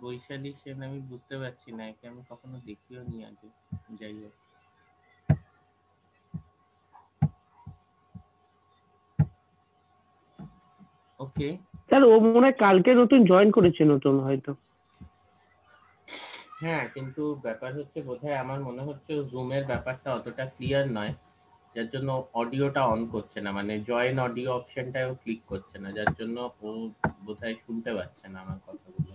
বৈশালী সেন আমি বুঝতে পারছি না, একে আমি কখনো দেখিও নি আগে। যাই হোক, ওকে। স্যার ও মনে হয় কালকে নতুন জয়েন করেছে, নতুন হয়তো। হ্যাঁ, কিন্তু ব্যাপার হচ্ছে বোধহয় আমার মনে হচ্ছে জুমের ব্যাপারটা অতটা ক্লিয়ার নয়, যার জন্য অডিওটা অন করছে না, মানে জয়েন অডিও অপশনটাও ক্লিক করছে না, যার জন্য ও বোধহয় শুনতে পাচ্ছে না আমার কথাগুলো।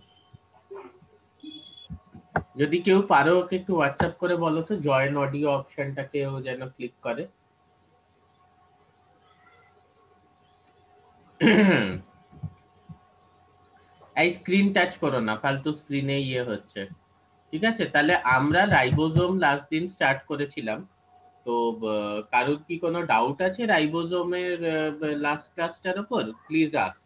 যদি কেউ পারো ওকে একটু হোয়াটসঅ্যাপ করে বলো তো জয়েন অডিও অপশনটাকে ও যেন ক্লিক করে। এই স্ক্রিন টাচ করো না, ফালতু স্ক্রিনে ইয়ে হচ্ছে। ঠিক আছে, তাহলে আমরা রাইবোজোম লাস্ট দিন স্টার্ট করেছিলাম। তো কারোর কি কোনো ডাউট আছে রাইবোজোমের লাস্ট ক্লাসটার উপর? Please ask.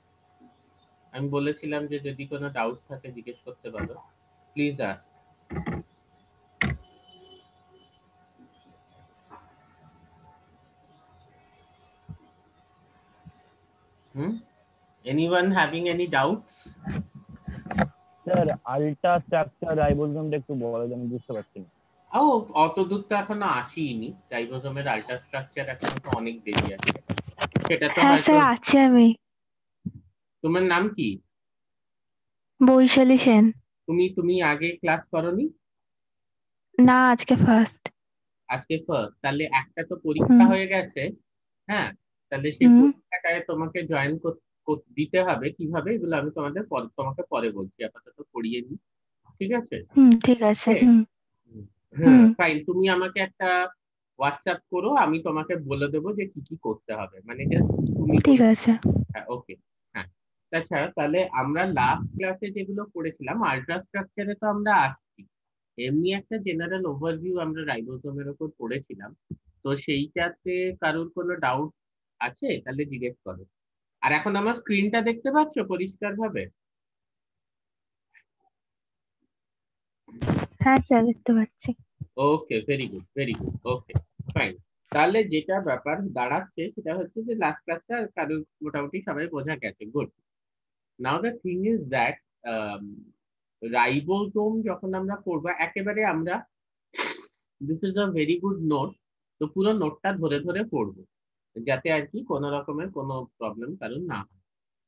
আমি বলেছিলাম যে যদি কোনো ডাউট থাকে জিজ্ঞেস করতে পারো, please ask. Hmm, anyone having any doubts? Sir ultra structure রাইবোজোমটা একটু বলে দেন, আমি বুঝতে পারছি না। ও, অত দূর তো এখনো আসিনি, রাইবোজোমের আল্ট্রা স্ট্রাকচার এখনো তো অনেক দেরি আছে। সেটা তো হ্যাঁ হয়তো। স্যার, আছি আমি। তোমার নাম কি? বৈশালী সেন। তুমি তুমি আগে ক্লাস করোনি? না, আজকে ফার্স্ট। আজকে ফার্স্ট, তাহলে একটা তো পরীক্ষা হুম হয়ে গেছে। হ্যাঁ, তাহলে সেই হুম পরীক্ষাটায় তোমাকে জয়েন দিতে হবে কিভাবে, এগুলো আমি তোমাকে পরে বলছি, আপাতত পড়িয়ে নিই। ঠিক আছে? হুম, ঠিক আছে। হ্যাঁ, হুম হ্যাঁ, হুম, ফাইন। তুমি আমাকে একটা হোয়াটসঅ্যাপ করো, আমি তোমাকে বলে দেবো যে কি কি করতে হবে, মানে জাস্ট তুমি ঠিক বলে। আছে। হ্যাঁ, ওকে। হ্যাঁ, আচ্ছা, তাহলে আমরা লাস্ট ক্লাসে যেগুলো পড়েছিলাম আল্ট্রা স্ট্রাকচারে তো আমরা আসছি। এমনি একটা জেনারেল ওভারভিউ আমরা রাইবোজোমের উপর পড়েছিলাম। তো সেইটাতে কারোর কোনো ডাউট আছে তাহলে জিজ্ঞেস করো। আর এখন আমার স্ক্রিনটা দেখতে পাচ্ছো পরিষ্কার ভাবে? হ্যাঁ স্যার, দেখতে পাচ্ছি। ওকে, ভেরি গুড, ভেরি গুড, ওকে, ফাইন। তাহলে যেটা ব্যাপার দাঁড়াচ্ছে সেটা হচ্ছে যে লাস্ট ক্লাসটা কারোর মোটামুটি সবাই বোঝা গেছে, good. Now the thing is that ribosome যখন আমরা পড়বো একেবারে আমরা, this is a very good note. তো পুরো নোটটা ধরে ধরে পড়বো, যাতে আর কি কোনো রকমের কোনো প্রবলেম কারণ না হয়।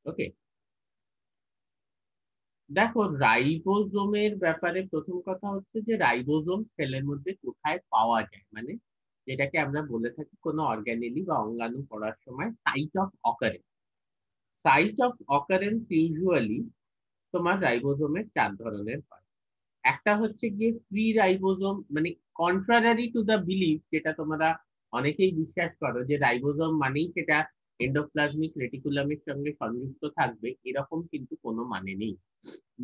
ওকে, দেখো রাইবোজোমের ব্যাপারে প্রথম কথা হচ্ছে যে রাইবোজোম সেলের মধ্যে কোথায় পাওয়া যায়, মানে যেটাকে আমরা বলে থাকি কোনো অর্গানেলি বা অঙ্গাণু পড়ার সময় site of occurrence. Site of occurrence usually তোমার রাইবোজোমের চার ধরনের হয়। একটা হচ্ছে গিয়ে ফ্রি রাইবোজোম, মানে কন্ট্রারি টু দ্য বিলিফ, যেটা তোমরা অনেকেই বিশ্বাস করো যে রাইবোজোম মানেই সেটা এন্ডোপ্লাজমিক রেটিকুলামের সঙ্গে সংযুক্ত থাকবে, এরকম কিন্তু কোনো মানে নেই।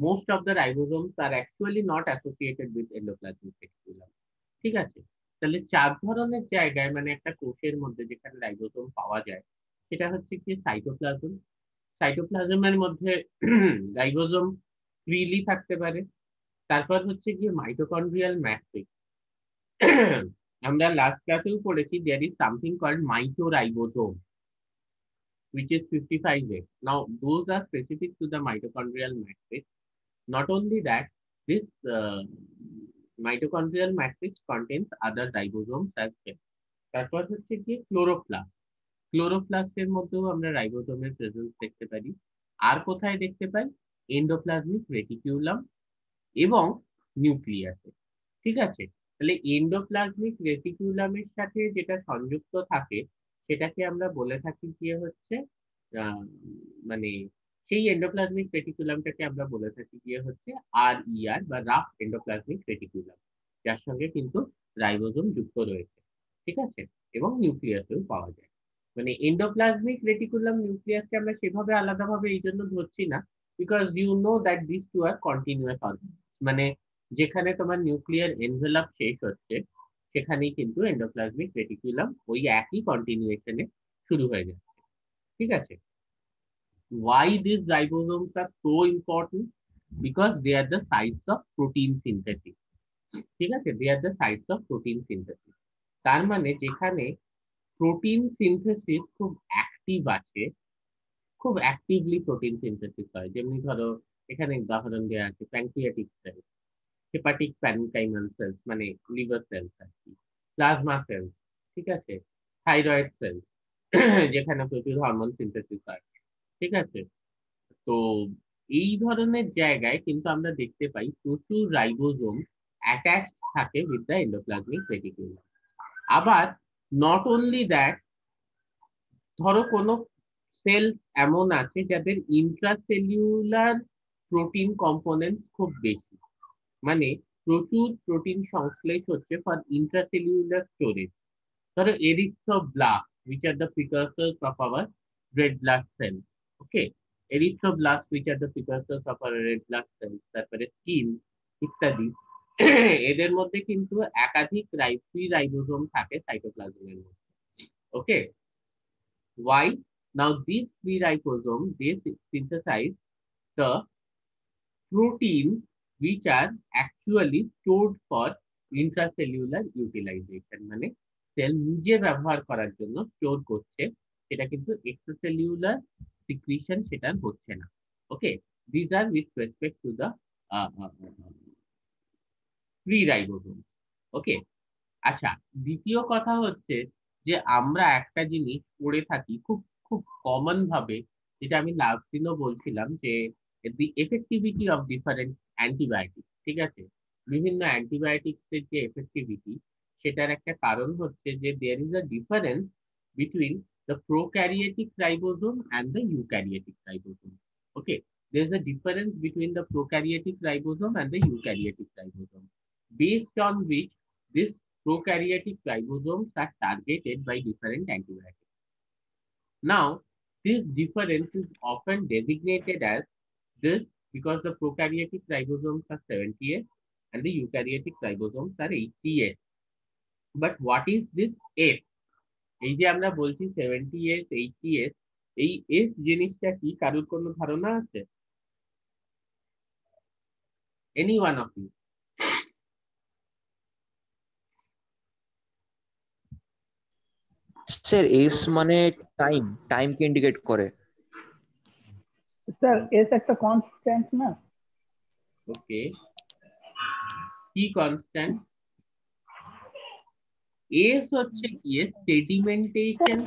Most of the ribosomes are actually not associated with endoplasmic reticulum. ঠিক আছে, তাহলে চার ধরনের জায়গায় মানে একটা কোষের মধ্যে যেখানে রাইবোজোম পাওয়া যায় সেটা হচ্ছে কি সাইটোপ্লাজম। সাইটোপ্লাজমের মধ্যে রাইবোজোম ফ্রিলি থাকতে পারে। তারপর হচ্ছে গিয়ে মাইটোকন্ড্রিয়াল ম্যাট্রিক্স। আমরা লাস্ট ক্লাসেও পড়েছি there is something called mitoribosome which is 55A. Now those are specific to the mitochondrial matrix. Not only that, this mitochondrial matrix contains other ribosomes as well. তারপর হচ্ছে কি ক্লোরোপ্লাস্ট। ক্লোরোপ্লাস্টের মধ্যেও আমরা রাইবোজোমের presence দেখতে পারি। আর কোথায় দেখতে পাই? এন্ডোপ্লাজমিক রেটিকিউলাম এবং নিউক্লিয়াসে। ঠিক আছে, তাহলে এন্ডোপ্লাজমিক রেটিকুলামের সাথে যেটা সংযুক্ত থাকে সেটাকে আমরা বলে থাকি কি হচ্ছে আহ, মানে সেই এন্ডোপ্লাজমিক রেটিকুলামটাকে আমরা বলে থাকি গিয়ে হচ্ছে RER বা রাফ এন্ডোপ্লাজমিক রেটিকুলাম, যার সঙ্গে কিন্তু রাইবোজোম যুক্ত রয়েছে। ঠিক আছে, এবং নিউক্লিয়াসেও পাওয়া যায়। মানে এন্ডোপ্লাজমিক রেটিকুলাম নিউক্লিয়াসকে আমরা সেভাবে আলাদাভাবে এই জন্য ধরছি না, because you know that this two are continuous organ. মানে যেখানে তোমার নিউক্লিয়ার এনভেলপ শেষ হচ্ছে সেখানেই কিন্তু এন্ডোপ্লাজমিক রেটিকুলাম ওই একই কন্টিনিউয়েশনে শুরু হয়ে যাচ্ছে। ঠিক আছে, why these ribosomes are so important? Because they are the sites of protein synthesis. ঠিক আছে, they are the sites of protein synthesis। তার মানে যেখানে প্রোটিন সিনথেসিস খুব অ্যাক্টিভ আছে, খুব অ্যাক্টিভলি প্রোটিন সিনথেসিস হয়, যেমনি ধরো এখানে উদাহরণ দেওয়া আছে pancreatic cell, hepatic parenchymal cells মানে লিভার সেলস আর কি, প্লাজমা সেলস, ঠিক আছে, থাইরয়েড সেলস যেখানে প্রচুর হরমোন সিনথেসিস হয়, ঠিক আছে। তো এই ধরনের জায়গায় কিন্তু আমরা দেখতে পাই প্রচুর রাইবোজোম অ্যাটাচ থাকে উইথ দ্য এন্ডোপ্লাজমিক রেটিকুলাম। আবার নট অনলি দ্যাট, ধরো কোনো সেল এমন আছে যাদের ইন্ট্রাসেলুলার প্রোটিন কম্পোনেন্ট খুব বেশি, মানে প্রচুর প্রোটিন সংশ্লেষ হচ্ছে ফর ইন্ট্রাসেলুলার স্টোরেজ। ধরো erythroblast which are the precursors of our red blood cells, okay, erythroblasts which are the precursors of our red blood cells, তারপরে স্কিন ইত্যাদি এদের মধ্যে কিন্তু একাধিক ফ্রি রাইবোজোম থাকে সাইটোপ্লাজমের মধ্যে, ওকে। Why? Now these free ribosomes they synthesize the proteins which are actually stored for intracellular utilization, মানে sell নিজে ব্যবহার করার জন্য স্টোর করছে, সেটা কিন্তু এক্সট্রাসেলুলার সিক্রিশন সেটা হচ্ছে না, okay. This are with respect to the free ribosome, okay. আচ্ছা, দ্বিতীয় কথা হচ্ছে যে আমরা একটা জিনিস পড়ে থাকি খুব খুব কমন ভাবে, যেটা আমি লাস্ট দিনও বলছিলাম যে দি এফেক্টিভিটি অফ ডিফারেন্ট অ্যান্টিবায়োটিক, ঠিক আছে, বিভিন্ন অ্যান্টিবায়োটিক্স এর যে এফেক্টিভিটি, সেটার একটা কারণ হচ্ছে যে there is a difference between the prokaryotic ribosome and the eukaryotic ribosome, okay. there is a difference between the prokaryotic ribosome and the eukaryotic ribosome, based on which this prokaryotic ribosomes are targeted by different antibiotics. Now, this difference is often designated as this because the prokaryotic ribosomes are 70S and the eukaryotic ribosomes are 80S. But what is this S? এই যে আমরা বলছি 70S 80S, এই S জিনিসটা কি কারোর কোনো ধারণা আছে? Any one of you? Sir S মানে টাইমকে ইন্ডিকেট করে। স্যার এস একটা কনস্ট্যান্ট না? ওকে, কি কনস্ট্যান্ট? এস হচ্ছে কি সেডিমেন্টেশন।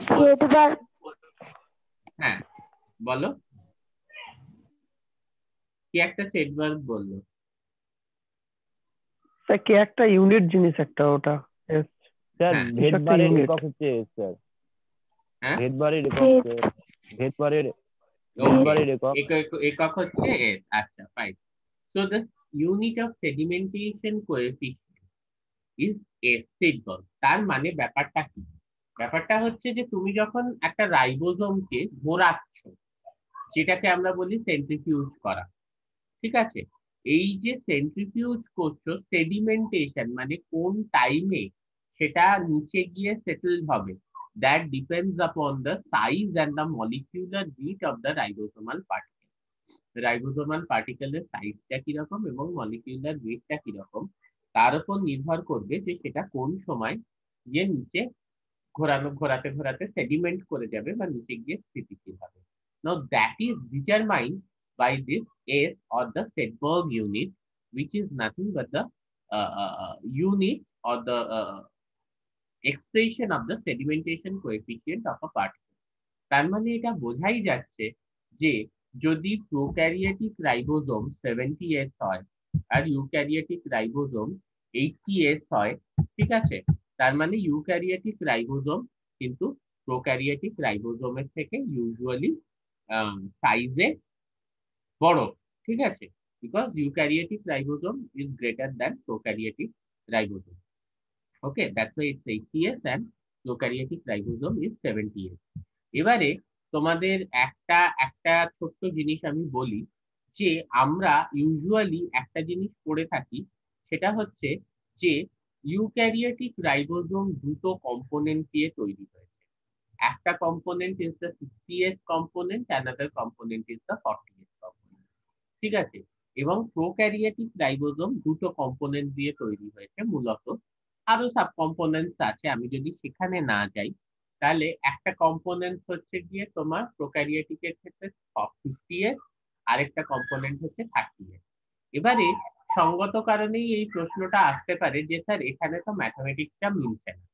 হ্যাঁ বলো, কি একটা সেট ভার্ব বললো? স্যার কি একটা ইউনিট জিনিস একটা ওটা। স্যার হ্যাঁ। ভেদবারের unit। একক হচ্ছে এস স্যার। হ্যাঁ, ভেদবারের একক ভেদবারের একক একক হচ্ছে এস। আচ্ছা, fine. So the unit of sedimentation coefficient is S set verb. তার মানে ব্যাপারটা কি? ব্যাপারটা হচ্ছে যে তুমি যখন একটা রাইবোজোমকে ঘোরাচ্ছ, যেটাকে আমরা বলি সেন্ট্রিফিউজ করা, ঠিক আছে, এই যে সেন্ট্রিফিউজ করছো, সেডিমেন্টেশন মানে কোন টাইমে সেটা নিচে গিয়ে সেটেল হবে, that depends upon the size and the molecular weight of the ribosomal particle. Ribosomal পার্টিকেলের সাইজটা কিরকম এবং মলিকিউলার ওয়েটটা কিরকম, তার উপর নির্ভর করবে যে সেটা কোন সময় গিয়ে নিচে ঘোরাতে ঘোরাতে সেডিমেন্ট করে যাবে বা নিচে গিয়ে স্থিতিশীল হবে। Now that is determined by this S or the Sedberg unit, which is nothing but the unit or the expression of the sedimentation coefficient of a particle. তার মানে এটা বোঝাই যাচ্ছে যে যদি প্রোক্যারিওটিক রাইবোসোম 70S হয় আর ইউক্যারিওটিক রাইবোসোম 80S হয়, ঠিক আছে, তার মানে ইউক্যারিওটিক রাইবোসোম কিন্তু প্রোক্যারিওটিক রাইবোসোমের থেকে ইউজুয়ালি সাইজে বড়, ঠিক আছে, because eukaryotic ribosome is greater than prokaryotic ribosome, okay, that's why it's 80S and prokaryotic ribosome is 70S। এবারে তোমাদের একটা একটা ছোট্ট জিনিস আমি বলি, যে আমরা ইউজুয়ালি একটা জিনিস পড়ে থাকি, সেটা হচ্ছে যে ইউক্যারিওটিক রাইবোসোম দুটো কম্পোনেন্ট দিয়ে তৈরি হয়েছে। একটা component is the 60S component, another component is the 40S component, ঠিক আছে। এবং প্রোক্যারিওটিক রাইবোসোম দুটো কম্পোনেন্ট দিয়ে তৈরি হয়েছে মূলত, আরো সাব কম্পোনেন্টস আছে, আমি যদি সেখানে না যাই, তাহলে একটা কম্পোনেন্ট হচ্ছে গিয়ে তোমার প্রোক্যারিওটিকের ক্ষেত্রে 50S আরেকটা কম্পোনেন্ট হচ্ছে 30s। এবারে সঙ্গত কারণেই এই প্রশ্নটা আসতে পারে যে স্যার এখানে তো ম্যাথমেটিক্সটা মিলছে না।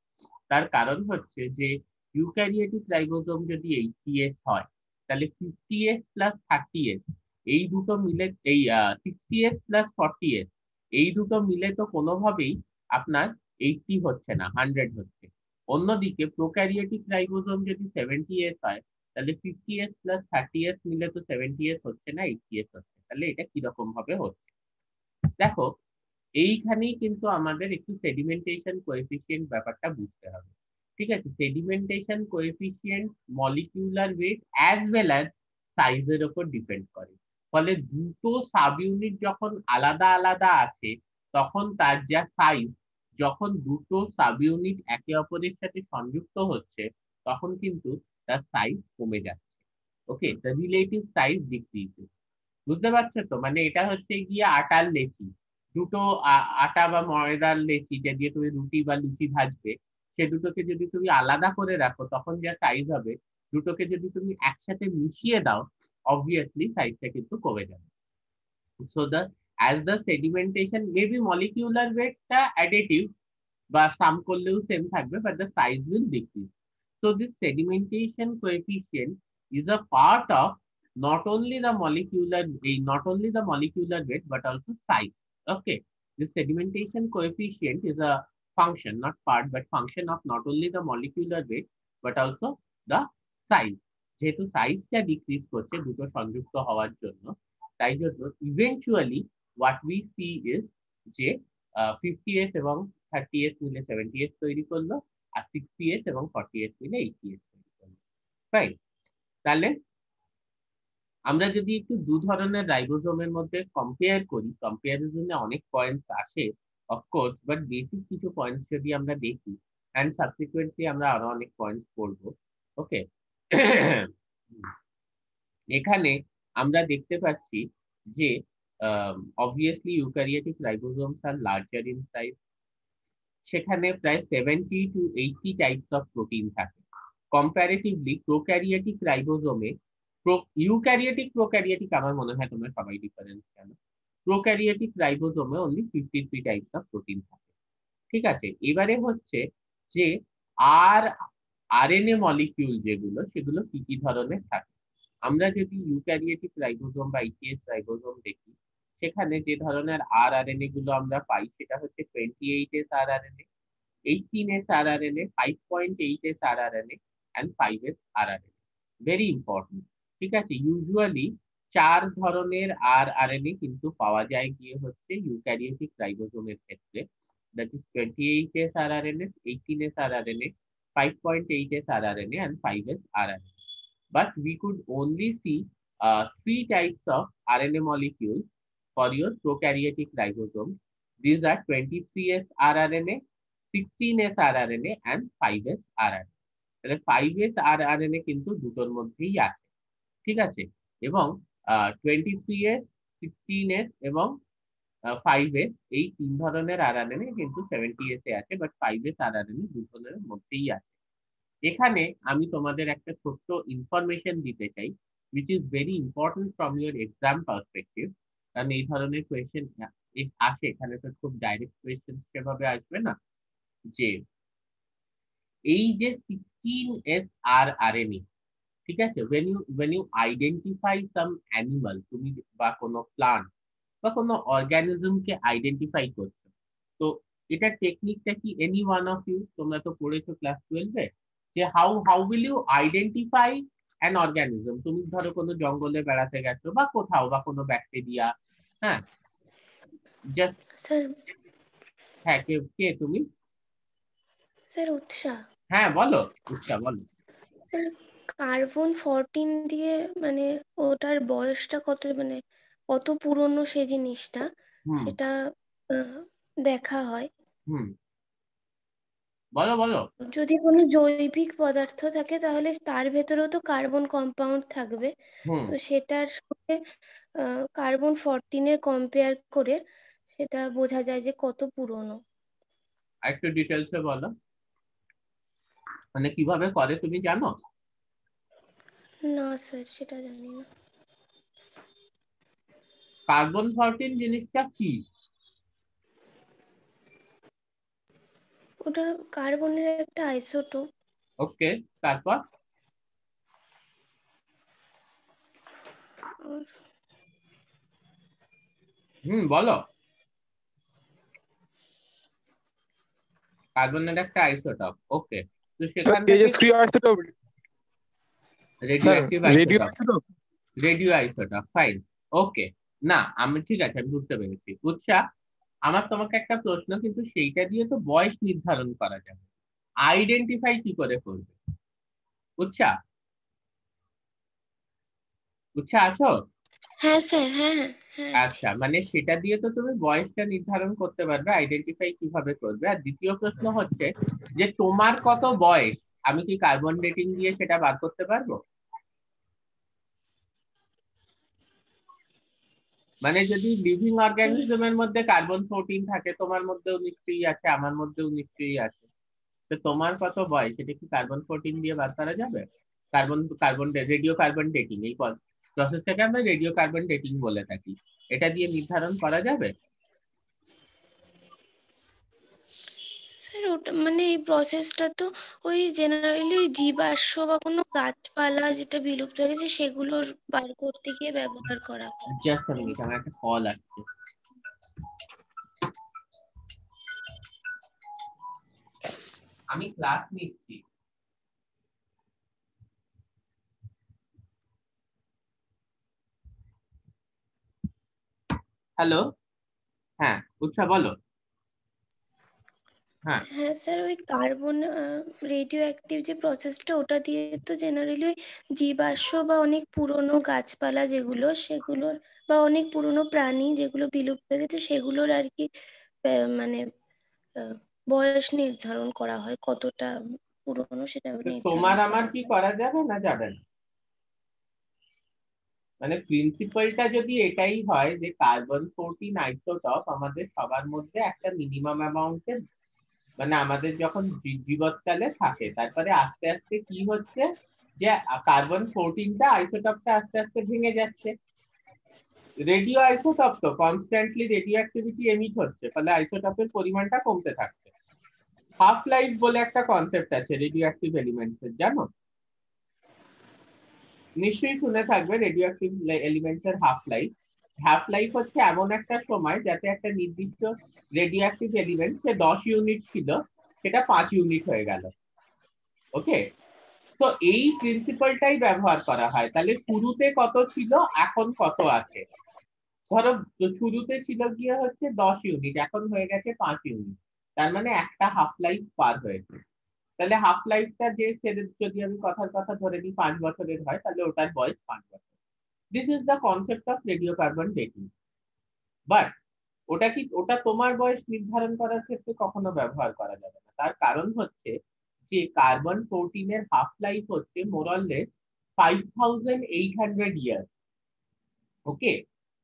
তার কারণ হচ্ছে যে ইউক্যারিওটিক রাইবোজোম যদি 80s হয়, তাহলে 50s প্লাস 30s এই দুটো মিলে, এই 60s প্লাস 40s এই দুটো মিলে তো কোনোভাবেই আপনার 80 হচ্ছে না, 100 হচ্ছে। অন্যদিকে প্রোক্যারিওটিক রাইবোজোম যদি 70s হয়, তাহলে 50s প্লাস 30s মিলে তো 70s হচ্ছে না, 80s হচ্ছে। তাহলে এটা কিরকম ভাবে হচ্ছে? দেখো, এইখানেই কিন্তু আমাদের একটু সেডিমেন্টেশন কোএফিসিয়েন্ট ব্যাপারটা বুঝতে হবে। ঠিক আছে, sedimentation coefficient molecular weight as well as সাইজের উপর ডিপেন্ড করে। ফলে দুটো সাব ইউনিট যখন আলাদা আলাদা আছে, তখন তার যা সাইজ, যখন দুটো সাব ইউনিট একে অপরের সাথে সংযুক্ত হচ্ছে, তখন কিন্তু তার সাইজ কমে যাচ্ছে। ওকে, দ্য রিলেটিভ সাইজ ডিক্রিজেস। বুঝতে পারছো তো? মানে এটা হচ্ছে গিয়ে আটার লেচি, দুটো আটা বা ময়দার লেচি যে দিয়ে তুমি রুটি বা লুচি ভাজবে, সে দুটোকে যদি তুমি আলাদা করে রাখো, তখন যা সাইজ হবে, দুটোকে যদি তুমি একসাথে মিশিয়ে দাও, অবভিয়াসলি সাইজটা কিন্তু কমে যাবে। So the as the sedimentation maybe molecular ওয়েটটা অ্যাডিটিভ বা সাম করলেও সেম থাকবে, but the size will decrease. So this sedimentation coefficient is a part of not only the molecular weight but also size. Okay, this sedimentation coefficient is a function, not part, but function of not only the molecular weight but also the size. যেহেতু সাইজটা decrease করছে দুটো সংযুক্ত হওয়ার জন্য, তাই জন্য eventually what we see is যে 50s এবং 30s মিলে 70s তৈরি করলো, আর 60s এবং 40s মিলে 80s তৈরি করলো। রাইট? তাহলে আমরা যদি একটু দু ধরনের রাইবোজোমের মধ্যে কম্পেয়ার করি, কম্পেয়ারিজনে অনেক পয়েন্টস আসে অফকোর্স, বাট বেসিক কিছু পয়েন্টস যদি আমরা দেখি, অ্যান্ড সাবসিকুয়েন্টলি আমরা আরো অনেক পয়েন্টস পড়বো। ওকে, এখানে আমরা দেখতে পাচ্ছি যে obviously eukaryotic ribosomes are larger in size. সেখানে প্রায় 70 to 80 টাইপস অফ প্রোটিন থাকে। কম্পারেটিভলি প্রোক্যারিওটিক রাইবোজোমে, ইউক্যারিওটিক প্রোক্যারিওটিক আমার মনে হয় তোমরা সবাই ডিফারেন্স জানো, প্রোক্যারিওটিক রাইবোজোমে অনলি 53 টাইপস অফ প্রোটিন থাকে। ঠিক আছে, এবারে হচ্ছে যে আর আরএনএ মলিকিউল যেগুলো, সেগুলো কি কি ধরনের থাকে। আমরা যদি ইউক্যারিওটিক রাইবোজোম বা ইটিএস রাইবোজোম দেখি, সেখানে যে ধরনের আরএনএ গুলো আমরা পাই সেটা হচ্ছে 28s rRNA, 18s rRNA, 5.8s rRNA and 5s rRNA। Very important. ঠিক আছে, ইউজুয়ালি 4 ধরনের rRNA কিন্তু পাওয়া যায় গিয়ে হচ্ছে ইউক্যারিওটিক রাইবোজোমের ক্ষেত্রে, that is 28s rRNA, 18s rRNA, 5.8s rRNA and 5s rRNA. But we could only see 3 types of RNA molecules for your prokaryotic ribosome. These are 23s rRNA, 16s rRNA and 5s rRNA. তাহলে 5s rRNA কিন্তু দুটোর মধ্যেই আছে। ঠিক আছে, এবং 23s, 16s এবং 5s এই 3 ধরনের rRNA কিন্তু 70s এ আছে, বাট 5s rRNA দুটোর মধ্যেই আছে। এখানে আমি তোমাদের একটা ছোট্ট ইনফরমেশন দিতে চাই, which is very important from your exam perspective, কারণ এই ধরনের কোয়েশ্চেন আসে, এখানে তো খুব ডাইরেক্ট কোয়েশ্চেন সেভাবে আসবে না, যে এই যে 16s rRNA, ঠিক আছে, when you identify some animal, তুমি বা কোনো প্লান্ট বা কোনো অর্গানিজমকে আইডেন্টিফাই করছো, তো এটা টেকনিকটা কি এনি ওয়ান অফ ইউ তোমরা তো পড়েছো ক্লাস 12 এ, যে how will you identify an organism. তুমি ধরো কোনো জঙ্গলে বেড়াতে গেছো বা কোথাও, বা কোনো ব্যাকটেরিয়া, হ্যাঁ, জাস্ট, স্যার হ্যাঁ, কে কে তুমি? স্যার উৎসাহ। হ্যাঁ বলো, উৎসাহ বলো। স্যার কার্বন 14 দিয়ে মানে ওটার বয়সটা কত, মানে কত পুরনো সে জিনিসটা, হুম সেটা আহ, দেখা হয়। হুম বলো বলো। যদি কোনো জৈবিক পদার্থ থাকে তাহলে তার ভেতরেও তো কার্বন কম্পাউন্ড থাকবে, হুম তো সেটার সঙ্গে কার্বন 14-এর কম্পেয়ার করে সেটা বোঝা যায় যে কত পুরনো। আরেকটু ডিটেলসে বলো, মানে কিভাবে করে তুমি জানো? না স্যার, সেটা জানি না। কার্বন 14 জিনিসটা কি? ওটা কার্বনের একটা আইসোটোপ। ওকে, তারপর বলো। কার্বনের একটা আইসোটপ, ওকে। তো স্যার সেখান থেকে তেজস্ক্রিয় isotope, radio sir active radio isotope, isotope. Radio isotope, fine. Okay, না আমি ঠিক আছে, আমি বুঝতে পেরেছি। বুঝছা, আমার তোমাকে একটা প্রশ্ন, কিন্তু সেইটা দিয়ে তো বয়স নির্ধারণ করা যাবে, আইডেন্টিফাই কি করে করবে? বুঝছা? বুঝছা আছো? হ্যাঁ স্যার, হ্যাঁ হ্যাঁ হ্যাঁ আছি। আচ্ছা, মানে সেটা দিয়ে তো তুমি বয়সটা নির্ধারণ করতে পারবে, আইডেন্টিফাই কিভাবে করবে। আর দ্বিতীয় প্রশ্ন হচ্ছে যে তোমার কত বয়স, আমি কি কার্বন ডেটিং দিয়ে সেটা বার করতে পারবো? মানে যদি লিভিং অর্গানিজমের মধ্যে কার্বন 14 থাকে, তোমার মধ্যেও নিশ্চয়ই আছে, আমার মধ্যেও নিশ্চয়ই আছে, তো তোমার কত বয়স এটা কি কার্বন 14 দিয়ে বার করা যাবে? Carbon carbon radio carbon dating, এই প্রসেসটাকে আমরা রেডিও কার্বন ডেটিং বলে থাকি, এটা দিয়ে নির্ধারণ করা যাবে? স্যার ওটা মানে এই প্রসেসটা তো ওই জেনারেলি জীবাশ্ম বা কোনো গাছপালা যেটা বিলুপ্ত হয়ে গেছে সেগুলোর বার করতে গিয়ে ব্যবহার করা হয়। জাস্ট মিনিট, আমার একটা কল আসছে। আমি ক্লাস নিচ্ছি। হ্যালো, হ্যাঁ উৎসা বলো। হ্যাঁ, হ্যাঁ স্যার, ওই কার্বন রেডিও অ্যাক্টিভ যে প্রসেসটা ওটা দিয়ে তো জেনারেলি জীবাশ্ম বা অনেক পুরনো গাছপালা যেগুলো সেগুলোর বা অনেক পুরনো প্রাণী যেগুলো বিলুপ্ত হয়ে গেছে সেগুলোর আর কি মানে আহ, বয়স নির্ধারণ করা হয়, কতটা পুরনো সেটা তো তোমার নির্ধারণ আমার করা কি হয়। করা যাবে না যাবে না? মানে প্রিন্সিপালটা যদি এটাই হয় যে কার্বন 14 আইসোটপ আমাদের সবার মধ্যে একটা মিনিমাম অ্যামাউন্টের, মানে আমাদের যখন জীবৎকালে থাকে, তারপরে আস্তে আস্তে কি হচ্ছে যে কার্বন 14টা আইসোটপটা আস্তে আস্তে ভেঙে যাচ্ছে। রেডিও আইসোটপ তো কনস্ট্যান্টলি রেডিও অ্যাক্টিভিটি এমিট হচ্ছে, ফলে আইসোটপের পরিমাণটা কমতে থাকছে। হাফ লাইফ বলে একটা কনসেপ্ট আছে রেডিও অ্যাক্টিভ এলিমেন্টস এর, জানো? নিশ্চয়ই শুনে থাকবে রেডিও অ্যাক্টিভ এলিমেন্টস এর হাফ লাইফ। হাফ লাইফ হচ্ছে এমন একটা সময় যাতে একটা নির্দিষ্ট রেডিও অ্যাক্টিভ এলিমেন্ট সে 10 ইউনিট ছিল, সেটা 5 ইউনিট হয়ে গেল। ওকে, তো এই প্রিন্সিপালটাই ব্যবহার করা হয়। তাহলে শুরুতে কত ছিল, এখন কত আছে। ধরো শুরুতে ছিল গিয়ে হচ্ছে 10 ইউনিট, এখন হয়ে গেছে 5 ইউনিট, তার মানে একটা হাফ লাইফ পার হয়েছে। তাহলে হাফ লাইফটা যে যদি আমি কথার কথা ধরে নিই 5 বছরের হয়, তাহলে ওটার বয়স 5 বছর। This is the concept of radio carbon dating. But ওটা তোমার বয়স নির্ধারণ করার ক্ষেত্রে কখনো ব্যবহার করা যাবে না। তার কারণ হচ্ছে যে কার্বন 14 এর হাফ লাইফ হচ্ছে মোরলেস 5800 ইয়ার্স। ওকে,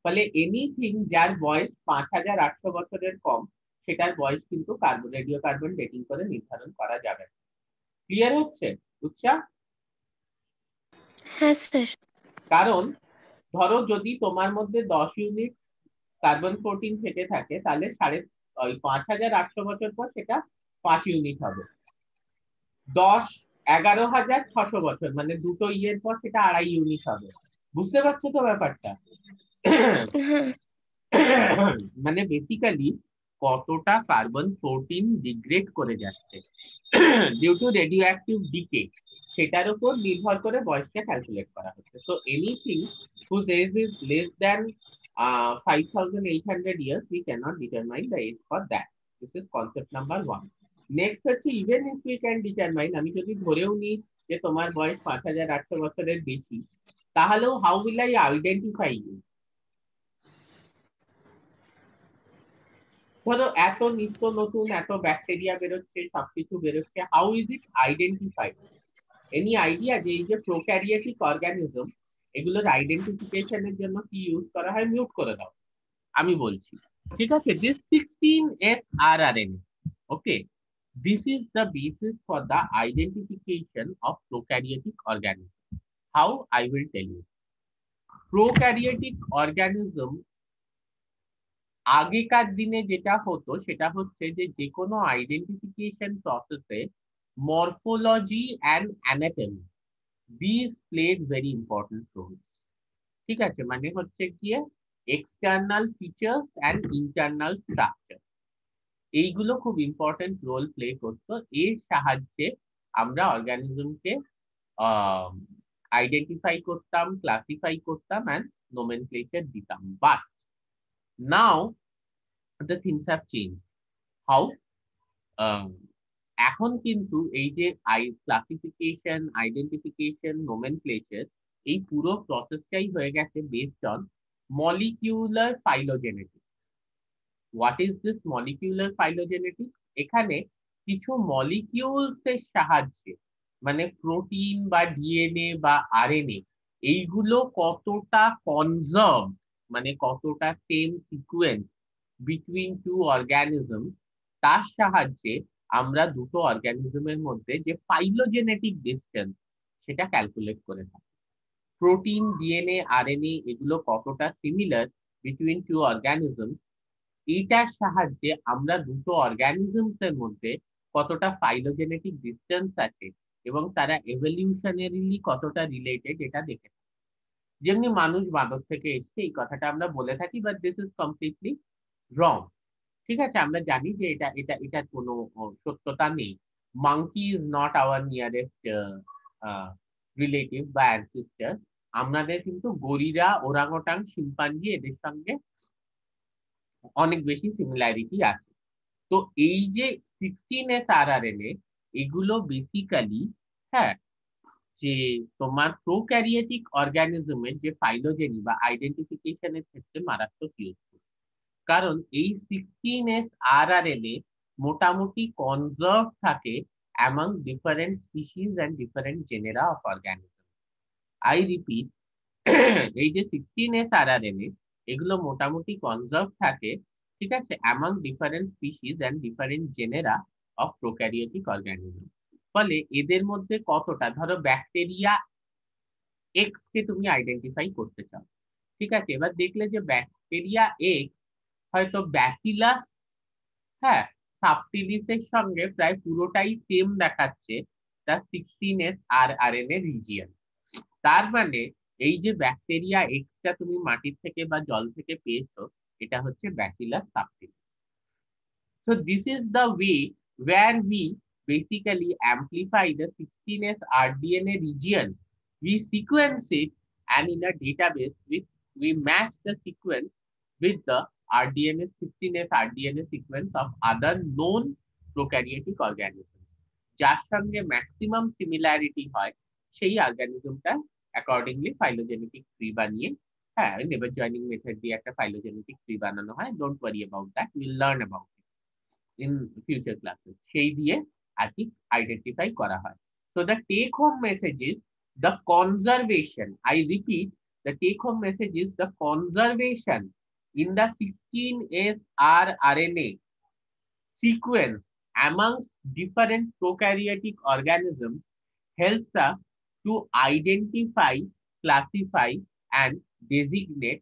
ফলে এনিথিং যার বয়স 5800 বছরের কম, সেটার বয়স কিন্তু রেডিও কার্বন ডেটিং করে নির্ধারণ করা যাবে না। ক্লিয়ার হচ্ছে বুঝছা? হ্যাঁ স্যার। কারণ ধরো যদি তোমার মধ্যে 10 ইউনিট কার্বন 14 থেকে থাকে, তাহলে 5800 বছর পর সেটা 5 ইউনিট হবে। 11,600 বছর মানে দুটো ইয়ের পর সেটা 2.5 ইউনিট হবে। বুঝতে পারছো তো ব্যাপারটা? হ্যাঁ মানে বেসিক্যালি কতটা কার্বন 14 ডিগ্রেড করে যাচ্ছে due to radio active decay, সেটার উপর নির্ভর করে বয়সটা ক্যালকুলেট করা হচ্ছে। So anything whose age is less than 5800 years, we cannot determine the age for that. This is concept number 1. Next হচ্ছে even if we can determine, আমি যদি ধরেও নিই যে তোমার বয়স 5800 বছরের বেশি, তাহলেও how will I identify you? ধরো এত নিত্য নতুন এত ব্যাকটেরিয়া বেরোচ্ছে, সবকিছু বেরোচ্ছে, how is it identified? Any idea যে এই যে প্রোক্যারিওটিক অর্গানিজম, এগুলোর আইডেন্টিফিকেশনের জন্য কি ইউজ করা হয়? মিউট করে দাও, আমি বলছি। ঠিক আছে, this 16S rRNA, okay, this is the basis for the identification of prokaryotic organism. How? I will tell you. Prokaryotic organism আগেকার দিনে যেটা হতো সেটা হচ্ছে যে কোনো আইডেন্টিফিকেশন প্রসেসে morphology and anatomy this played very important role. ঠিক আছে, মানে হচ্ছে গিয়ে external features and internal structure, এইগুলো খুব ইম্পর্টেন্ট রোল প্লে করতো। এর সাহায্যে আমরা অর্গানিজমকে আইডেন্টিফাই করতাম, ক্লাসিফাই করতাম অ্যান্ড নোমেনক্লেচার দিতাম। But now the things have changed. How? এখন কিন্তু এই যে ক্লাসিফিকেশন, আইডেন্টিফিকেশন, নোমেনক্লেচার, এই পুরো প্রসেসটাই হয়ে গেছে based on molecular phylogenetics. What is this molecular phylogenetics? এখানে কিছু মলিকিউলস এর সাহায্যে, মানে প্রোটিন বা ডিএনএ বা আরএনএ, এইগুলো কতটা কনজার্ভ, মানে কতটা same sequence between two organism, তার সাহায্যে আমরা দুটো অর্গানিজমের মধ্যে যে ফাইলোজেনেটিক ডিসটেন্স সেটা ক্যালকুলেট করে থাকি। প্রোটিন, ডিএনএ, আরএনএ এগুলো কতটা সিমিলার বিটুইন টু অর্গানিজম, এইটার সাহায্যে আমরা দুটো অর্গানিজমস এর মধ্যে কতটা ফাইলোজেনেটিক ডিসটেন্স আছে এবং তারা এভলিউশনারিলি কতটা রিলেটেড এটা দেখে থাকি। যেমনি মানুষ বাঁদর থেকে এসছে এই কথাটা আমরা বলে থাকি, বাট দিস ইজ কমপ্লিটলি রং। ঠিক আছে, আমরা জানি যে এটার কোনো সত্যতা নেই। Monkey is not our nearest relative বা অ্যানসেস্টার। আমাদের কিন্তু গরিরা, ওরাংওটাং, শিম্পাঞ্জি এদের সঙ্গে অনেক বেশি সিমিলারিটি আছে। তো এই যে 16S rRNA, এগুলো বেসিক্যালি, হ্যাঁ, যে তোমার প্রোক্যারিওটিক অর্গানিজমের যে ফাইলোজেনি বা আইডেন্টিফিকেশনের ক্ষেত্রে মারাত্মক ইউজফুল। কারণ এই 16S rRNA মোটামুটি কনজার্ভ থাকে among different species and different genera of organism. I repeat, এই যে 16S rRNA এগুলো মোটামুটি কনজার্ভ থাকে, ঠিক আছে, among different species and different genera of prokaryotic organism. ফলে এদের মধ্যে কতটা, ধরো ব্যাকটেরিয়া এক্স কে তুমি আইডেন্টিফাই করতে চাও, ঠিক আছে, এবার দেখলে যে ব্যাকটেরিয়া এক্স হয়তো ব্যাসিলাস, হ্যাঁ, সাবটিলিসের সঙ্গে প্রায় পুরোটাই সেম দেখাচ্ছে তার 16S rRNA রিজিয়ন। তার মানে এই যে ব্যাকটেরিয়া এক্সটা তুমি মাটির থেকে বা জল থেকে পেয়েছো, এটা হচ্ছে bacillus subtilis. So this is the way where we basically amplify the 16S rDNA region. We sequence it, and in a database we match the sequence with the rDNA 16S rDNA sequence of other known prokaryotic organisms. যার সঙ্গে maximum similarity হয় সেই অর্গানিজমটা accordingly phylogenetic tree বানিয়ে, হ্যাঁ, never joining method দিয়ে একটা phylogenetic tree বানানো হয়। Don't worry about that, will learn about it in future classes. সেই দিয়ে আর কি আইডেন্টিফাই করা হয়। So the take home message is the conservation. I repeat, the take home message is the conservation in the 16S rRNA sequence amongst different prokaryotic organisms helps us to identify, classify, and designate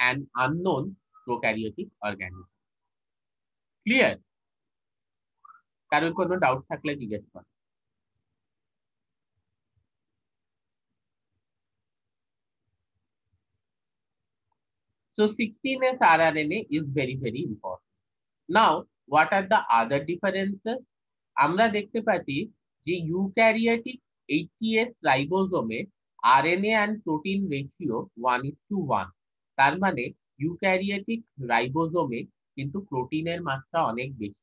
an unknown prokaryotic organism. Clear? কারোর কোনো doubt থাকলে জিজ্ঞেস কর। So 16S rRNA is very very important. Now what are the other differences? আমরা দেখতে পাচ্ছি যে eukaryotic 80S রাইবোজোমে RNA and protein ratio 1:1। তার মানে ইউক্যারিওটিক রাইবোজোমে কিন্তু প্রোটিনের মাত্রা অনেক বেশি।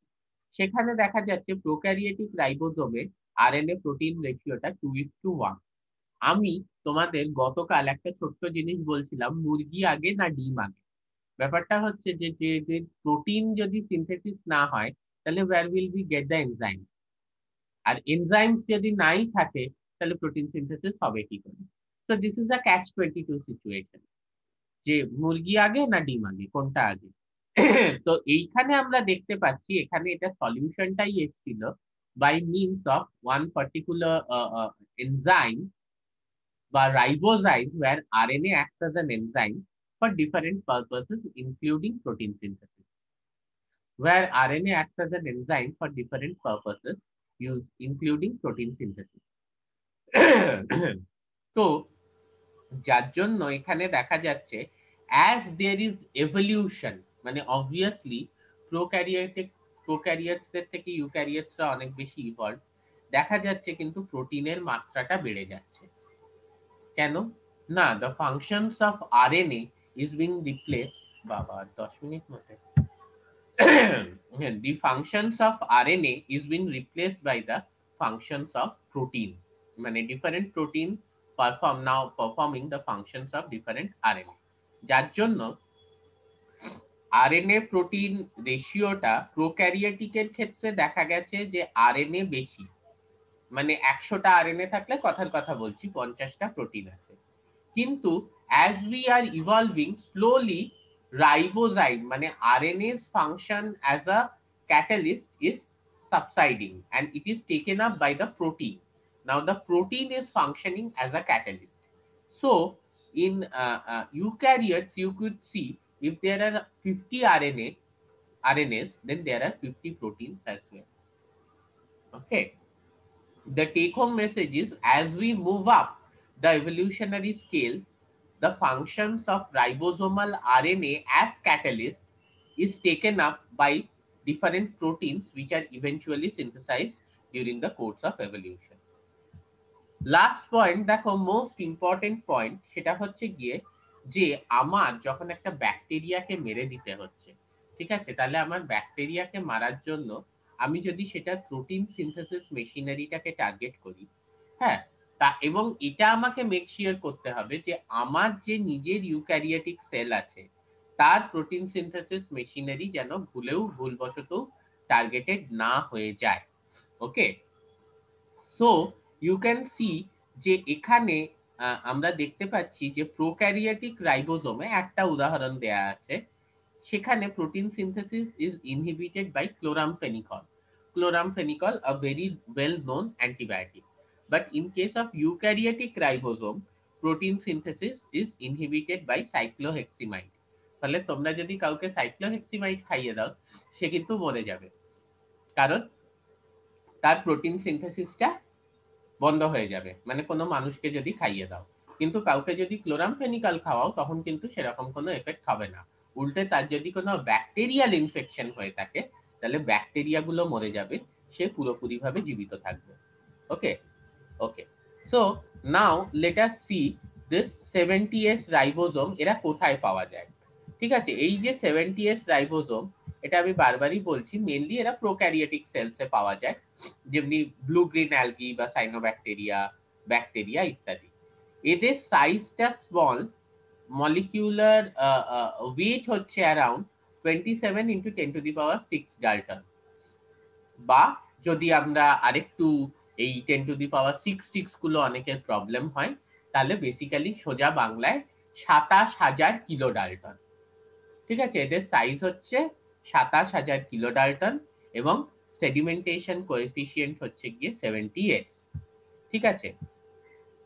সেখানে দেখা যাচ্ছে প্রোক্যারিওটিক রাইবোজোমে আরএনএ প্রোটিন রেশিওটা 2:1। আমি তোমাদের গতকাল একটা ছোট্ট জিনিস বলছিলাম, মুরগি আগে না ডিম আগে। ব্যাপারটা হচ্ছে যে যে প্রোটিন যদি সিনথেসিস না হয় তাহলে where will we get the enzyme? আর এনজাইমস যদি নাই থাকে তাহলে প্রোটিন সিনথেসিস হবে কি করে? So this is a catch-22 situation, যে মুরগি আগে না ডিম আগে, কোনটা আগে? তো এইখানে আমরা দেখতে পাচ্ছি এখানে এটা সলিউশনটাই এসেছিল by means of one particular enzyme বা ribozyme, where RNA acts as an enzyme for different purposes, including protein synthesis, where RNA acts as an enzyme for different purposes, including protein synthesis. তো যার জন্য এখানে দেখা যাচ্ছে as there is evolution, মানে obviously প্রোক্যারিওটসদের থেকে ইউক্যারিওটসরা অনেক বেশি ইভলভ, দেখা যাচ্ছে কিন্তু প্রোটিনের মাত্রাটা বেড়ে যাচ্ছে। কেন না? the functions of RNA is being replaced, বাবা 10 মিনিট মধ্যে the functions of RNA is being replaced by the functions of protein, মানে different protein performing the functions of different RNA, যার জন্য RNA প্রোটিন রেশিওটা প্রোক্যারিওটিকের ক্ষেত্রে দেখা গেছে যে RNA বেশি, মানে 100টা RNA থাকলে কথার কথা বলছি 50টা প্রোটিন আছে। কিন্তু as we are evolving slowly, ribozyme মানে RNA's function as a catalyst is subsiding and it is taken up by the protein. Now the protein is functioning as a catalyst. So in eukaryotes you could see if there are 50 RNAs, then there are 50 proteins as well. Okay, the take home message is as we move up the evolutionary scale, the functions of ribosomal RNA as catalyst is taken up by different proteins which are eventually synthesized during the course of evolution. Last point দেখো, most important point, সেটা হচ্ছে গিয়ে যে আমার যখন একটা ব্যাকটেরিয়াকে মেরে দিতে হচ্ছে, ঠিক আছে, তাহলে আমার ব্যাকটেরিয়াকে মারার জন্য আমি যদি সেটা প্রোটিন সিনথেসিস মেশিনারিটাকে টার্গেট করি, হ্যাঁ, তা এবং এটা আমাকে মেক শিওর করতে হবে যে আমার যে নিজের ইউক্যারিওটিক সেল আছে তার প্রোটিন সিনথেসিস মেশিনারি যেন ভুলবশত টার্গেটেড না হয়ে যায়। ওকে, সো ইউ ক্যান সি যে এখানে আমরা দেখতে পাচ্ছি যে প্রোক্যারিওটিক রাইবোজোমে একটা উদাহরণ দেয়া আছে, সেখানে protein synthesis is inhibited by chloramphenicol, a very well known antibiotic. But in case of eukaryotic ribosome, protein synthesis is inhibited by cycloheximide. তাহলে তোমরা যদি কাউকে সাইক্লোহেক্সিমাইড খাইয়ে দাও সে কিন্তু মরে যাবে, কারণ তার প্রোটিন সিনথেসিসটা বন্ধ হয়ে যাবে, মানে কোনো মানুষকে যদি খাইয়ে দাও। কিন্তু কাউকে যদি ক্লোরামফেনিকল খাওয়াও তখন কিন্তু সেরকম কোনো এফেক্ট হবে না, উল্টে তার যদি কোনো ব্যাকটেরিয়াল ইনফেকশন হয়ে থাকে তাহলে ব্যাকটেরিয়াগুলো মরে যাবে, সে পুরোপুরিভাবে জীবিত থাকবে। Okay okay, so now let us see this 70S ribosome এরা কোথায় পাওয়া যায়। ঠিক আছে, এই যে 70S রাইবোজোম, এটা আমি বারবারই বলছি, মেনলি এরা প্রোক্যারিওটিক সেলসে পাওয়া যায়, যেমনি ব্লু গ্রিন অ্যালগি বা সাইনোব্যাকটেরিয়া, ব্যাকটেরিয়া ইত্যাদি। এদের সাইজটা স্মল, মলিকিউলার ওয়েট হচ্ছে অ্যারাউন্ড 27 × 10⁶ ডাল্টন, বা যদি আমরা আরেকটু এই 10⁶ স্টিক্স গুলো অনেকের প্রবলেম হয় তাহলে বেসিক্যালি সোজা বাংলায় ২৭,০০০ কিলো ডাল্টন। ঠিক আছে, এদের সাইজ হচ্ছে ২৭,০০০ কিলো ডাল্টন এবং সেডিমেন্টেশন কোএফিসিয়েন্ট হচ্ছে গিয়ে 70S। ঠিক আছে,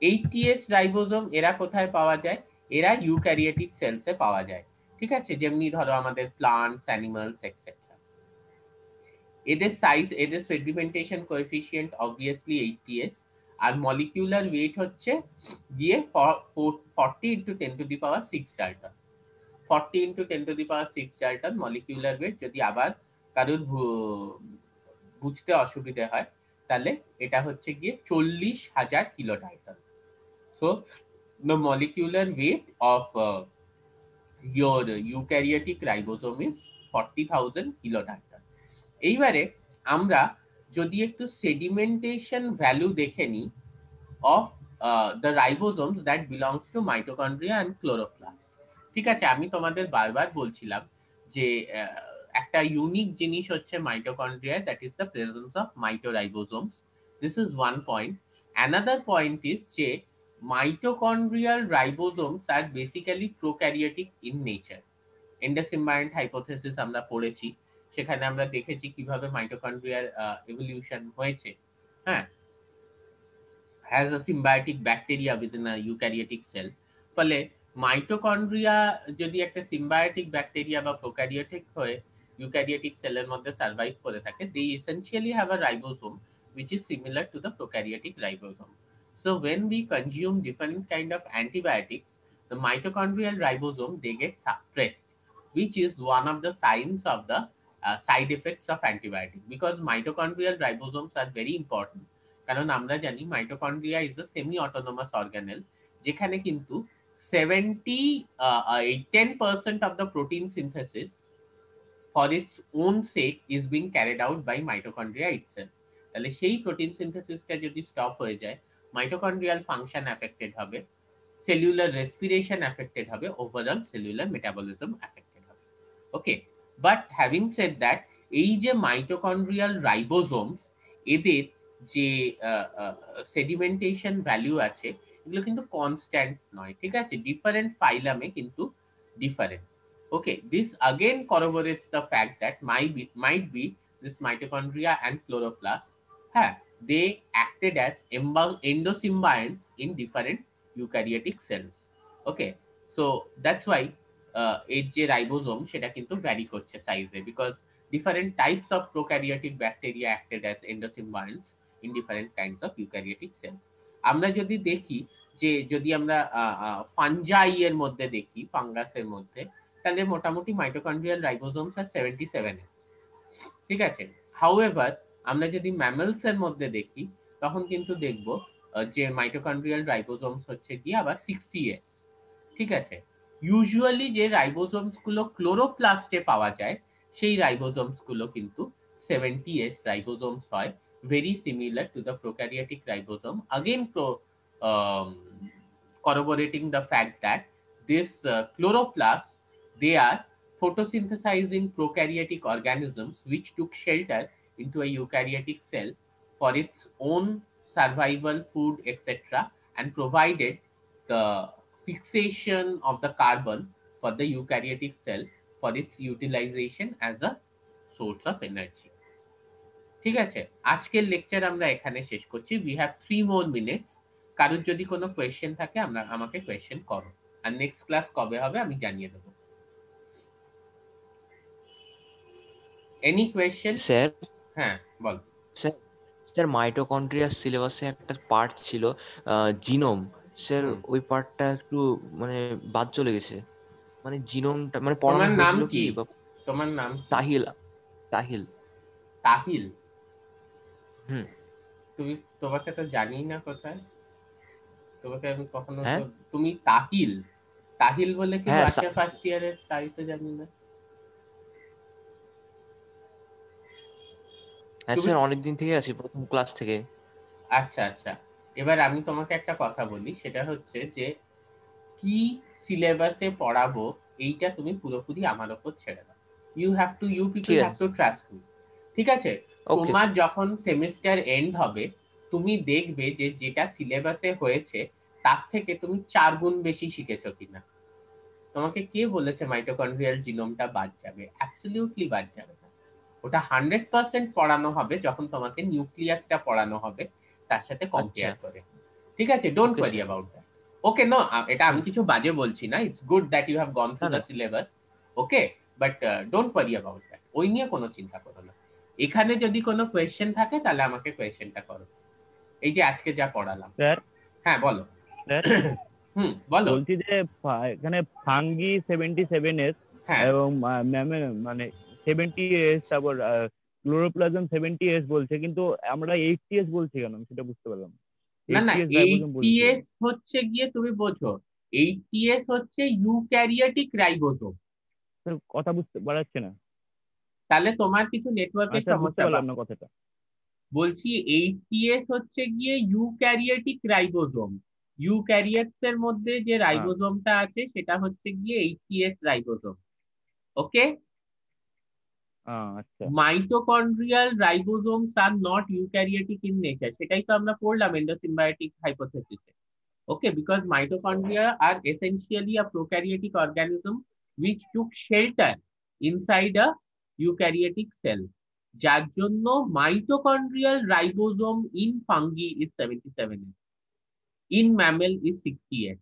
80S রাইবোজোম এরা কোথায় পাওয়া যায়? এরা ইউক্যারিওটিক সেলসে পাওয়া যায়। ঠিক আছে, যেমনি ধরো আমাদের প্লান্টস, অ্যানিমালস এটসেট্রা। এদের সাইজ, এদের সেডিমেন্টেশন কোএফিসিয়েন্ট অবভিয়াসলি 80S, আর মলিকিউলার ওয়েট হচ্ছে গিয়ে 40 × 10⁶ ডাল্টন। 40 × 10⁶ Dalton molecular wait. যদি আবার কারোর বুঝতে অসুবিধা হয় তাহলে এটা হচ্ছে গিয়ে 40,০০০ kilo Dalton. So the molecular weight of your eukaryotic ribosome is 40,000 kilodalton. এইবারে আমরা যদি একটু সেডিমেন্টেশন ভ্যালু দেখে নিই of the ribosomes that belongs to mitochondria and chloroplast. ঠিক আছে, আমি তোমাদের বারবার বলছিলাম যে একটা ইউনিক জিনিস হচ্ছে mitochondria, that is the presence of mitoribosomes. This is one point. Another point is যে mitochondrial ribosomes are basically prokaryotic in nature. Endosymbiont hypothesis আমরা পড়েছি, সেখানে আমরা দেখেছি কিভাবে মাইটোকন্ড্রিয়ার এভলিউশন হয়েছে, হ্যাঁ, has a symbiotic bacteria within a eukaryotic cell. ফলে মাইটোকন্ড্রিয়া যদি একটা সিম্বায়োটিক ব্যাকটেরিয়া বা প্রোক্যারিওটিক হয়ে ইউক্যারিওটিক সেলের মধ্যে সার্ভাইভ করে থাকে, they essentially have a ribosome which is similar to the prokaryotic ribosome. So when we consume different kind of antibiotics, the mitochondrial ribosome, they get suppressed, which is one of the signs of the side effects of antibiotic, because mitochondrial ribosomes are very important. কারণ আমরা জানি mitochondria is a semi autonomous organelle, যেখানে কিন্তু 10% of the protein synthesis for its own sake is being carried out by mitochondria itself. তাহলে সেই protein সিনথেসিসটা যদি stop হয়ে যায়, মাইটোকন্ড্রিয়াল ফাংশন এফেক্টেড হবে, সেলুলার রেসপিরেশন এফেক্টেড হবে, ওভারঅল সেলুলার মেটাবলিজম এফেক্টেড হবে। ওকে, বাট হ্যাভিং সেড দ্যাট, এই যে মাইটোকন্ড্রিয়াল রাইবোসোমস, এদের যে সেডিমেন্টেশন ভ্যালু আছে, এগুলো কিন্তু কনস্ট্যান্ট নয়, ঠিক আছে, ডিফারেন্ট ফাইলামে কিন্তু different. Okay, this again corroborates the fact that might be this mitochondria and chloroplast, they acted as endosymbionts in different eukaryotic cells. Okay, so that's why এর যে রাইবোসোম সেটা কিন্তু ভ্যারি করছে সাইজে, because different types of prokaryotic bacteria acted as endosymbionts in different kinds of eukaryotic cells. আমরা যদি দেখি যে যদি আমরা ফাঞ্জাই এর মধ্যে দেখি, ফাঙ্গাসের মধ্যে, তাহলে মোটামুটি মাইটোকন্ড্রিয়াল রাইবোসোমস আর 77 এর, ঠিক আছে। হাউএভার আমরা যদি ম্যামেলস এর মধ্যে দেখি, তখন কিন্তু দেখব যে মাইটোকন্ড্রিয়াল রাইবোসোমস হচ্ছে কি আবার 60 এর, ঠিক আছে। ইউজুয়ালি যে রাইবোসোমস গুলো ক্লোরোপ্লাস্টে পাওয়া যায়, সেই রাইবোসোমস গুলো কিন্তু 70 এর রাইবোসোমস হয়, very similar to the prokaryotic ribosome, again corroborating the fact that this chloroplast, they are photosynthesizing prokaryotic organisms which took shelter into a eukaryotic cell for its own survival, food, etc., and provided the fixation of the carbon for the eukaryotic cell for its utilization as a source of energy. ঠিক আছে, আজকের lecture আমরা এখানে শেষ করছি। we have 3 more minutes. কারোর যদি কোনো কোয়েশ্চেন থাকে আমাকে কোয়েশ্চেন করো, আর নেক্সট ক্লাস কবে হবে আমি জানিয়ে দেবো। Any question? স্যার, হ্যাঁ বল। স্যার মাইটোকন্ড্রিয়ার সিলেবাসে একটা পার্ট ছিল জিনোম, স্যার ওই পার্টটা একটু মানে বাদ চলে গেছে, মানে জিনোমটা মানে পড়ানো হয়েছিল কি? তোমার নাম? তাহিল। তাহিল। তাহিল? হুম। তোমাকে তো জানি না কোথায়, তোমাকে আমি কখনো, হ্যাঁ? তুমি তাহিল তাহিল বলে কি হ্যাঁ, আছে ফার্স্ট ইয়ারের? তাই তো জানি না। হ্যাঁ স্যার, অনেকদিন থেকে আছি, প্রথম ক্লাস থেকে। আচ্ছা আচ্ছা, এবার আমি তোমাকে একটা কথা বলি, সেটা হচ্ছে যে কি সিলেবাসে পড়াবো এইটা তুমি পুরোপুরি আমার উপর ছেড়ে দাও। You people have to trust me, ঠিক আছে? তোমার যখন সেমিস্টার এন্ড হবে, তুমি দেখবে যে যেটা সিলেবাসে হয়েছে তার থেকে তুমি 4 গুণ বেশি শিখেছো কিনা। তোমাকে কে বলেছে মাইটোকন্ড্রিয়াল জিনোমটা বাদ যাবে? অ্যাবসলিউটলি বাদ যাবে না। ওটা 100% পড়ানো হবে যখন তোমাকে নিউক্লিয়াসটা পড়ানো হবে তার সাথে কম্পেয়ার করে, ঠিক আছে? Don't worry about that. Okay, no, এটা আমি কিছু বাজে বলছি না, it's good that you have gone through the syllabus, okay, but don't worry about that, ওই নিয়ে কোনো চিন্তা করো না। এখানে যদি কোনো কোয়েশ্চেন থাকে তাহলে আমাকে কোয়েশ্চেনটা করো, এই যে আজকে যা পড়ালাম। স্যার? হ্যাঁ বলো স্যার বলো। বলছি যে এখানে ফাঙ্গি 77 এর এবং মানে 70 এস, তারপর ক্লোরোপ্লাজম 70 এস বলছে, কিন্তু আমরা 80 এস বলছি কেন? সেটা বুঝতে পারলাম না না, 80 এস হচ্ছে গিয়ে, তুমি বোঝো, 80 এস হচ্ছে ইউক্যারিওটিক রাইবোসোম। কথা বুঝতে পারছে না, তাহলে তোমার কিছু নেটওয়ার্কের সমস্যা। বললাম না কথাটা, বলছি 80 এস হচ্ছে গিয়ে ইউক্যারিওটিক রাইবোসোম। ইউক্যারিওটস এর মধ্যে যে রাইবোসোমটা আছে সেটা হচ্ছে গিয়ে 80 এস রাইবোসোম, ওকে? আচ্ছা। Mitochondrial ribosomes are not eukaryotic in nature, সেটাই তো আমরা পড়লাম এন্ডোসিম্বায়োটিক হাইপোথেসিসে, okay, because mitochondria are essentially a prokaryotic organism which took shelter inside a eukaryotic cell, যার জন্য mitochondrial ribosome in fungi is 77, in mammal is 60.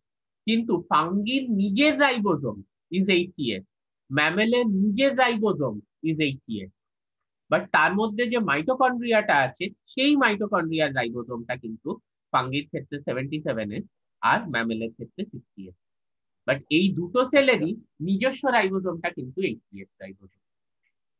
কিন্তু ফাঙ্গির নিজের ribosome is 80S, ম্যামেলের নিজের ribosome is 80S, but তার মধ্যে যে মাইটোকন্ড্রিয়াটা আছে সেই মাইটোকন্ড্রিয়ার রাইবোজোমটা কিন্তু ফাঙ্গির ক্ষেত্রে 77S আর ম্যামেলের ক্ষেত্রে 60S। বাট এই দুটো সেলেরই নিজস্ব রাইবোজোমটা কিন্তু 80S ribosome,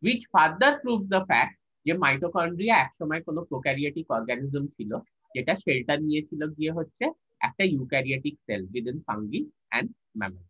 which further proves the fact যে মাইটোকন্ড্রিয়া একসময় কোনো প্রোক্যারিওটিক অর্গানিজম ছিল যেটা শেল্টার নিয়েছিল গিয়ে হচ্ছে একটা eukaryotic cell within fungi and mammal.